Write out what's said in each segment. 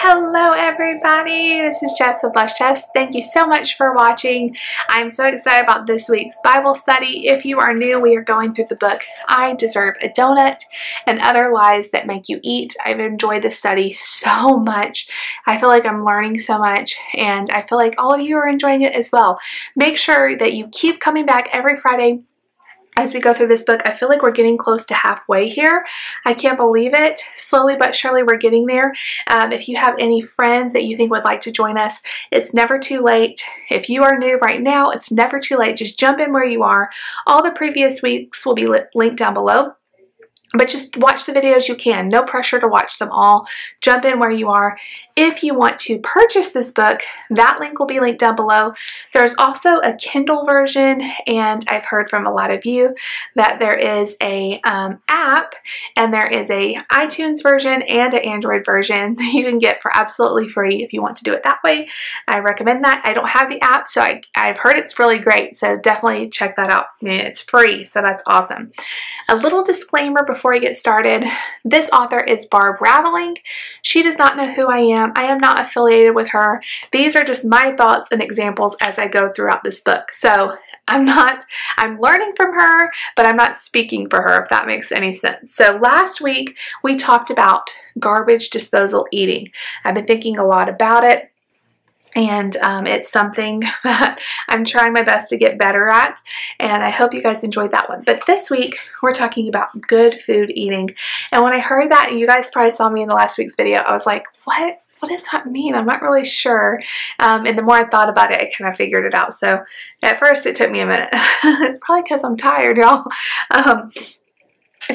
Hello everybody, this is Jess with Blessed Jess. Thank you so much for watching. I'm so excited about this week's Bible study. If you are new, we are going through the book, I Deserve a Donut and Other Lies That Make You Eat. I've enjoyed this study so much. I feel like I'm learning so much and I feel like all of you are enjoying it as well. Make sure that you keep coming back every Friday as we go through this book. I feel like we're getting close to halfway here. I can't believe it. Slowly but surely we're getting there. If you have any friends that you think would like to join us, it's never too late. If you are new right now, it's never too late. Just jump in where you are. All the previous weeks will be linked down below. But just watch the videos you can. No pressure to watch them all. Jump in where you are. If you want to purchase this book, that link will be linked down below. There's also a Kindle version, and I've heard from a lot of you that there is a app, and there is a iTunes version and an Android version that you can get for absolutely free if you want to do it that way. I recommend that. I don't have the app, so I've heard it's really great, so definitely check that out. I mean, it's free, so that's awesome. A little disclaimer before I get started. This author is Barb Raveling. She does not know who I am. I am not affiliated with her. These are just my thoughts and examples as I go throughout this book. So I'm learning from her, but I'm not speaking for her, if that makes any sense. So last week we talked about garbage disposal eating. I've been thinking a lot about it. And it's something that I'm trying my best to get better at, and I hope you guys enjoyed that one. But this week, we're talking about good food eating. And when I heard that, and you guys probably saw me in the last week's video, I was like, what does that mean? I'm not really sure. And the more I thought about it, I kind of figured it out. So at first, it took me a minute. It's probably because I'm tired, y'all.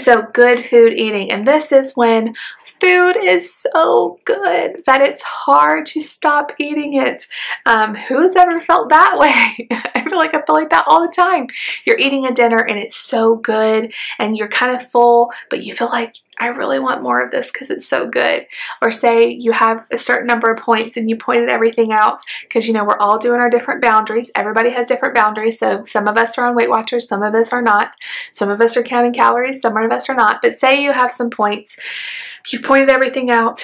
So good food eating. And this is when food is so good that it's hard to stop eating it. Who's ever felt that way? I feel like that all the time. You're eating a dinner and it's so good and you're kind of full, but you feel like, I really want more of this because it's so good. Or say you have a certain number of points and you pointed everything out because, you know, we're all doing our different boundaries. Everybody has different boundaries. So some of us are on Weight Watchers, some of us are not. Some of us are counting calories, some of us are not. But say you have some points. You've pointed everything out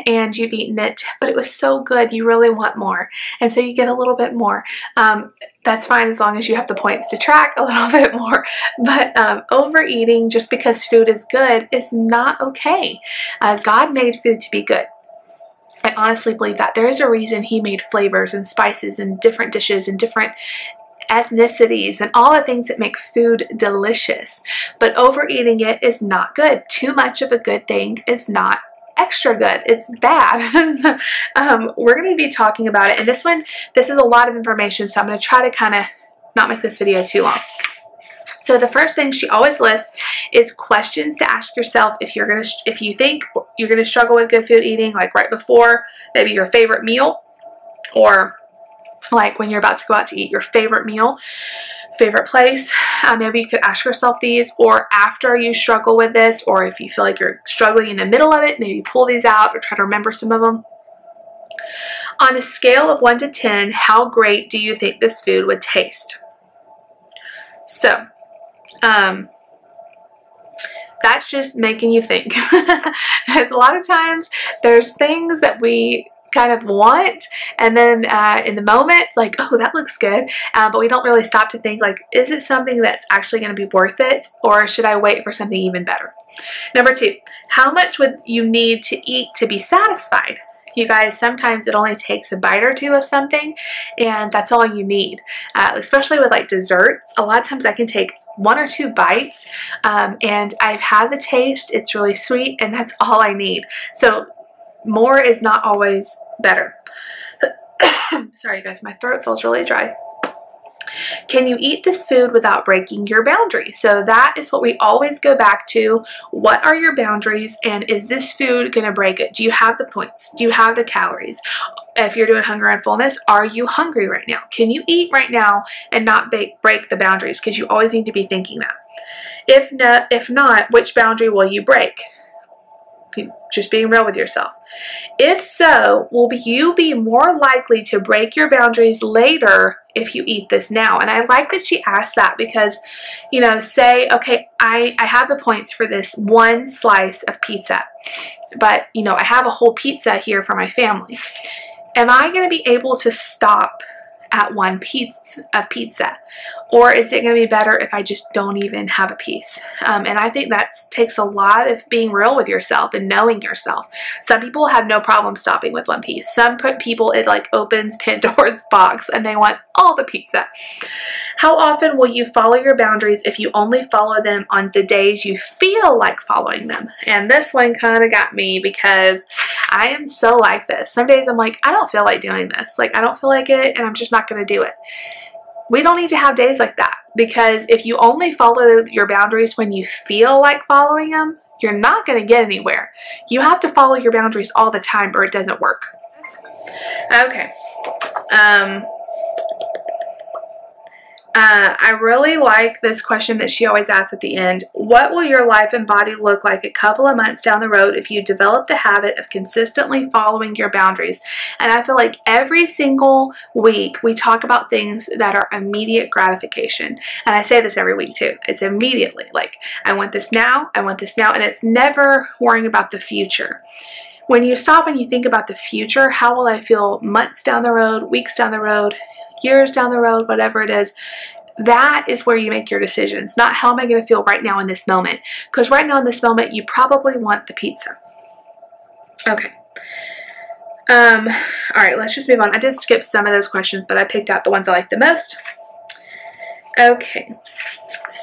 and you've eaten it, but it was so good, you really want more. And so you get a little bit more. That's fine as long as you have the points to track a little bit more. But overeating just because food is good is not okay. God made food to be good. I honestly believe that. There is a reason He made flavors and spices and different dishes and different ethnicities and all the things that make food delicious. But overeating it is not good. Too much of a good thing is not extra good. It's bad. We're going to be talking about it. And this is a lot of information, so I'm going to try to kind of not make this video too long. So the first thing she always lists is questions to ask yourself if you think you're going to struggle with good food eating, like right before maybe your favorite meal, or like when you're about to go out to eat your favorite meal, favorite place. Maybe you could ask yourself these, or after you struggle with this, or if you feel like you're struggling in the middle of it, maybe pull these out or try to remember some of them. On a scale of 1 to 10, how great do you think this food would taste? So, that's just making you think. Because a lot of times there's things that we kind of want, and then in the moment, like, oh, that looks good, but we don't really stop to think, like, is it something that's actually going to be worth it, or should I wait for something even better? Number 2, how much would you need to eat to be satisfied? You guys, sometimes it only takes a bite or two of something, and that's all you need. Especially with like desserts, a lot of times I can take 1 or 2 bites, and I've had the taste, it's really sweet, and that's all I need. So more is not always better. Sorry, you guys, my throat feels really dry. Can you eat this food without breaking your boundaries? So that is what we always go back to. What are your boundaries, and is this food going to break it? Do you have the points? Do you have the calories? If you're doing hunger and fullness, are you hungry right now? Can you eat right now and not break the boundaries? Because you always need to be thinking that. If not, which boundary will you break? Just being real with yourself. If so, will you be more likely to break your boundaries later if you eat this now? And I like that she asked that because, you know, say, okay, I have the points for this one slice of pizza, but, you know, I have a whole pizza here for my family. Am I going to be able to stop at one piece of pizza, or is it going to be better if I just don't even have a piece? And I think that takes a lot of being real with yourself and knowing yourself. Some people have no problem stopping with one piece. Some people, it like opens Pandora's box and they want all the pizza. How often will you follow your boundaries if you only follow them on the days you feel like following them? And this one kind of got me because I am so like this. Some days I'm like, I don't feel like doing this. Like, I don't feel like it, and I'm just not going to do it. We don't need to have days like that, because if you only follow your boundaries when you feel like following them, you're not going to get anywhere. You have to follow your boundaries all the time or it doesn't work. Okay. I really like this question that she always asks at the end. What will your life and body look like a couple of months down the road if you develop the habit of consistently following your boundaries? And I feel like every single week we talk about things that are immediate gratification. And I say this every week too. It's immediately, like, I want this now, I want this now, and it's never worrying about the future. When you stop and you think about the future, how will I feel months down the road, weeks down the road, years down the road, whatever it is, that is where you make your decisions, not how am I going to feel right now in this moment. Because right now in this moment, you probably want the pizza. Okay. All right, let's just move on. I did skip some of those questions, but I picked out the ones I like the most. Okay.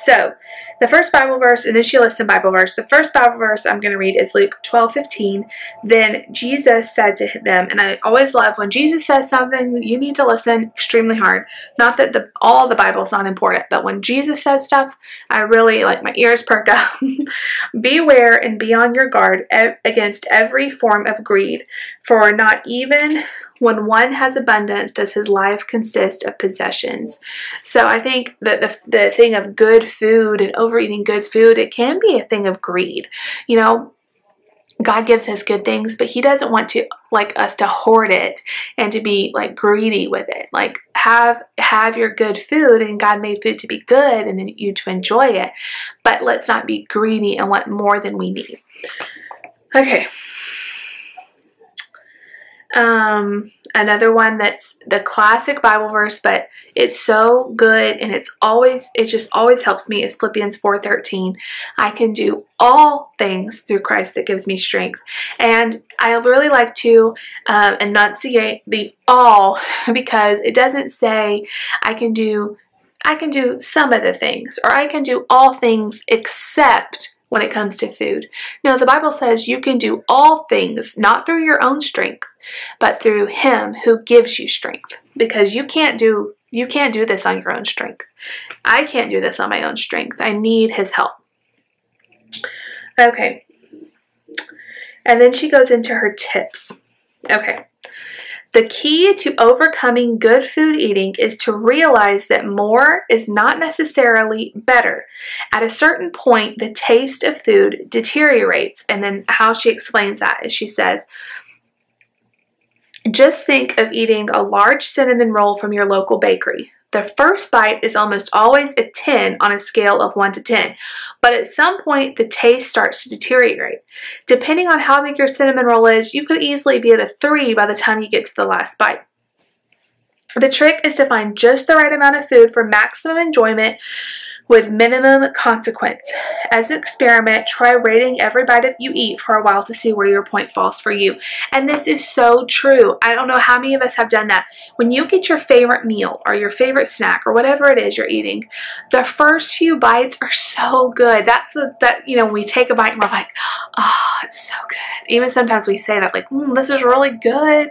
So, the first Bible verse, and then she lists some Bible verse. The first Bible verse I'm going to read is Luke 12:15. Then Jesus said to them, and I always love when Jesus says something, you need to listen extremely hard. Not that all the Bible is not important, but when Jesus says stuff, I really, like, my ears perk up. Beware and be on your guard against every form of greed, for not even when one has abundance does his life consist of possessions. So I think that the thing of good food and overeating good food, it can be a thing of greed. You know, God gives us good things, but he doesn't want to, like, us to hoard it and to be, like, greedy with it. Like, have your good food, and God made food to be good and you to enjoy it, but let's not be greedy and want more than we need. Okay. Another one that's the classic Bible verse, but it's so good and it just always helps me, is Philippians 4:13. I can do all things through Christ that gives me strength. And I really like to enunciate the all, because it doesn't say I can do some of the things, or I can do all things except when it comes to food. No, the Bible says you can do all things, not through your own strength, but through him who gives you strength. Because you can't do this on your own strength. I can't do this on my own strength. I need his help. Okay. And then she goes into her tips. Okay. The key to overcoming good food eating is to realize that more is not necessarily better. At a certain point, the taste of food deteriorates. And then how she explains that is she says, just think of eating a large cinnamon roll from your local bakery. The first bite is almost always a 10 on a scale of 1 to 10, but at some point the taste starts to deteriorate. Depending on how big your cinnamon roll is, you could easily be at a 3 by the time you get to the last bite. The trick is to find just the right amount of food for maximum enjoyment with minimum consequence. As an experiment, try rating every bite you eat for a while to see where your point falls for you. And this is so true. I don't know how many of us have done that. When you get your favorite meal or your favorite snack or whatever it is you're eating, the first few bites are so good. You know, we take a bite and we're like, oh, it's so good. Even sometimes we say that, like, this is really good.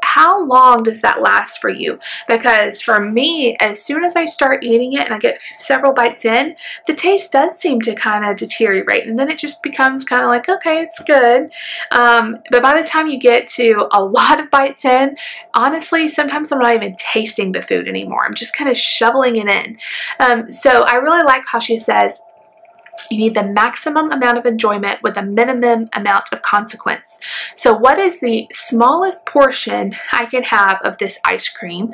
How long does that last for you? Because for me, as soon as I start eating it and I get several bites in, the taste does seem to kind of deteriorate, and then it just becomes kind of like, okay, it's good. But by the time you get to a lot of bites in, honestly, sometimes I'm not even tasting the food anymore. I'm just kind of shoveling it in. So I really like how she says, You need the maximum amount of enjoyment with a minimum amount of consequence. So what is the smallest portion I can have of this ice cream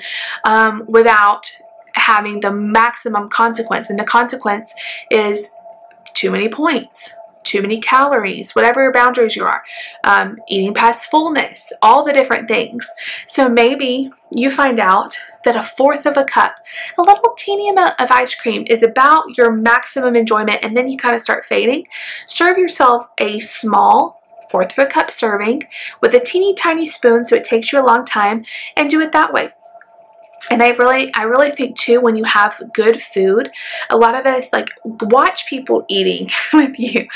without having the maximum consequence? And the consequence is too many points, too many calories, whatever your boundaries you are, eating past fullness, all the different things. So maybe you find out that a fourth of a cup, a little teeny amount of ice cream, is about your maximum enjoyment, and then you kind of start fading. Serve yourself a small fourth of a cup serving with a teeny tiny spoon so it takes you a long time, and do it that way. And I really think too, when you have good food, a lot of us like watch people eating with you.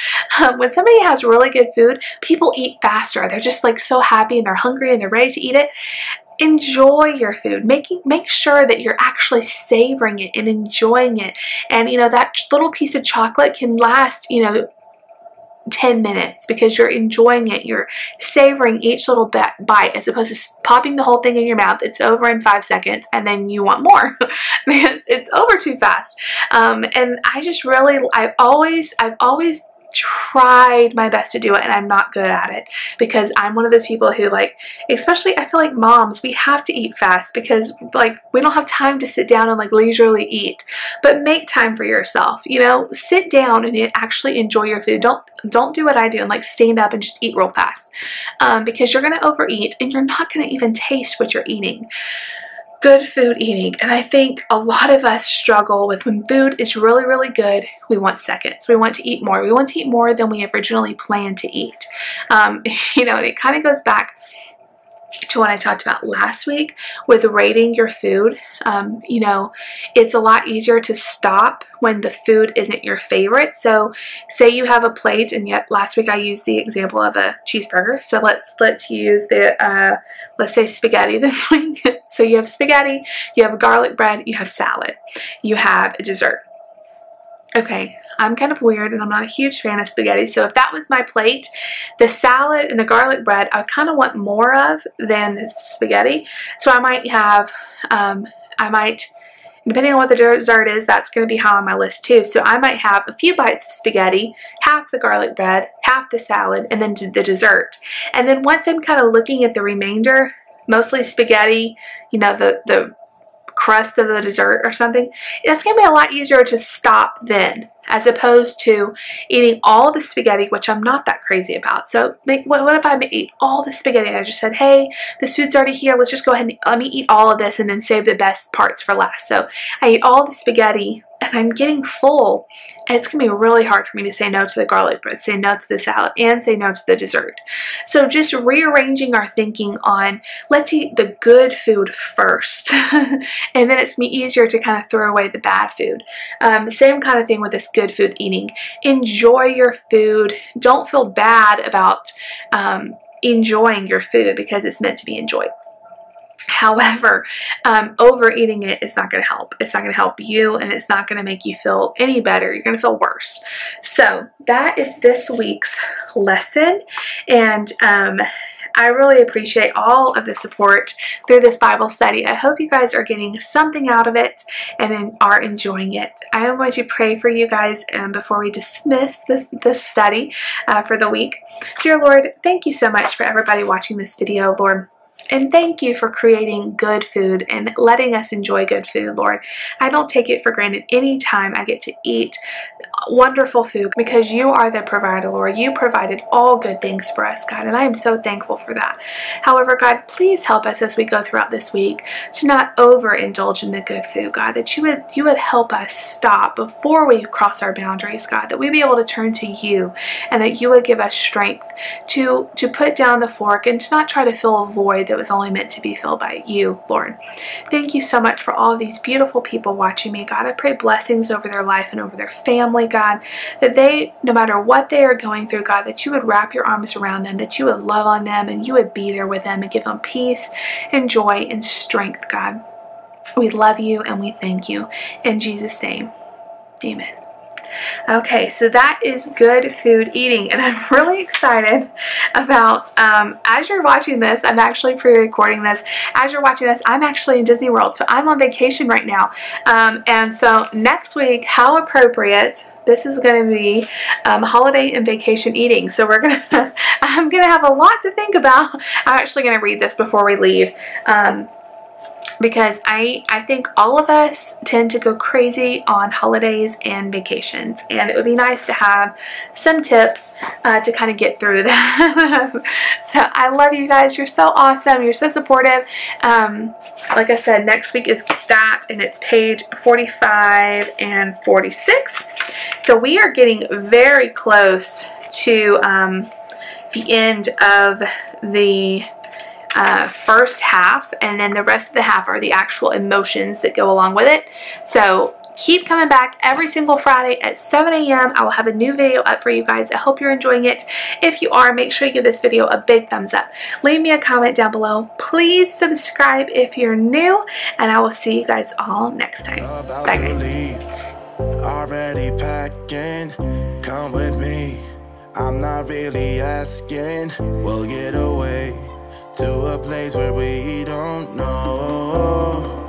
When somebody has really good food, people eat faster. They're just like so happy and they're hungry and they're ready to eat it. Enjoy your food. Make sure that you're actually savoring it and enjoying it. And you know, that little piece of chocolate can last, you know, 10 minutes because you're enjoying it. You're savoring each little bite as opposed to popping the whole thing in your mouth. It's over in 5 seconds and then you want more because it's over too fast. And I just really, I've always tried my best to do it, and I'm not good at it because I'm one of those people who, like, especially I feel like moms, we have to eat fast because like we don't have time to sit down and like leisurely eat. But make time for yourself, you know, sit down and actually enjoy your food. Don't do what I do and like stand up and just eat real fast because you're gonna overeat and you're not gonna even taste what you're eating. Good food eating. And I think a lot of us struggle with when food is really, really good, we want seconds. We want to eat more. We want to eat more than we originally planned to eat. You know, it kind of goes back to what I talked about last week with rating your food. You know, it's a lot easier to stop when the food isn't your favorite. So say you have a plate, and yet last week I used the example of a cheeseburger. So let's use the let's say spaghetti this week. So you have spaghetti, you have garlic bread, you have salad, you have a dessert. Okay, I'm kind of weird and I'm not a huge fan of spaghetti, so if that was my plate, the salad and the garlic bread I kind of want more of than the spaghetti. So I might have, depending on what the dessert is, that's going to be high on my list too. So I might have a few bites of spaghetti, half the garlic bread, half the salad, and then the dessert. And then once I'm kind of looking at the remainder, mostly spaghetti, you know, the crust of the dessert or something, it's going to be a lot easier to stop then, as opposed to eating all the spaghetti, which I'm not that crazy about. So what if I eat all the spaghetti and I just said, hey, this food's already here, let's just go ahead and let me eat all of this and then save the best parts for last. So I eat all the spaghetti and I'm getting full, and it's gonna be really hard for me to say no to the garlic bread, say no to the salad, and say no to the dessert. So just rearranging our thinking on, let's eat the good food first and then it's easier to kind of throw away the bad food. Same kind of thing with this good food eating. Enjoy your food. Don't feel bad about enjoying your food because it's meant to be enjoyed. However, overeating it is not going to help. It's not going to help you, and it's not going to make you feel any better. You're going to feel worse. So that is this week's lesson, and I really appreciate all of the support through this Bible study. I hope you guys are getting something out of it and are enjoying it. I am going to pray for you guys before we dismiss this study for the week. Dear Lord, thank you so much for everybody watching this video, Lord. And thank you for creating good food and letting us enjoy good food, Lord. I don't take it for granted any time I get to eat wonderful food because you are the provider, Lord. You provided all good things for us, God, and I am so thankful for that. However, God, please help us as we go throughout this week to not overindulge in the good food, God, that you would help us stop before we cross our boundaries, God, that we be able to turn to you and that you would give us strength to put down the fork and to not try to fill a void that was only meant to be filled by you, Lord. Thank you so much for all these beautiful people watching me, God. I pray blessings over their life and over their family, God, that they, no matter what they are going through, God, that you would wrap your arms around them, that you would love on them, and you would be there with them and give them peace and joy and strength, God. We love you and we thank you. In Jesus' name, amen. Okay, so that is good food eating, and I'm really excited about, as you're watching this, I'm actually pre-recording this, as you're watching this, I'm actually in Disney World, so I'm on vacation right now, and so next week, how appropriate this is going to be holiday and vacation eating. So I'm going to have a lot to think about. I'm actually going to read this before we leave. Because I think all of us tend to go crazy on holidays and vacations, and it would be nice to have some tips to kind of get through that. So I love you guys. You're so awesome. You're so supportive. Like I said, next week is that, and it's page 45 and 46. So we are getting very close to the end of the first half, and then the rest of the half are the actual emotions that go along with it. So keep coming back every single Friday at 7 a.m. I will have a new video up for you guys. I hope you're enjoying it. If you are, make sure you give this video a big thumbs up. Leave me a comment down below. Please subscribe if you're new, and I will see you guys all next time. Bye guys. Already packing, come with me. I'm not really asking, we'll get away to a place where we don't know.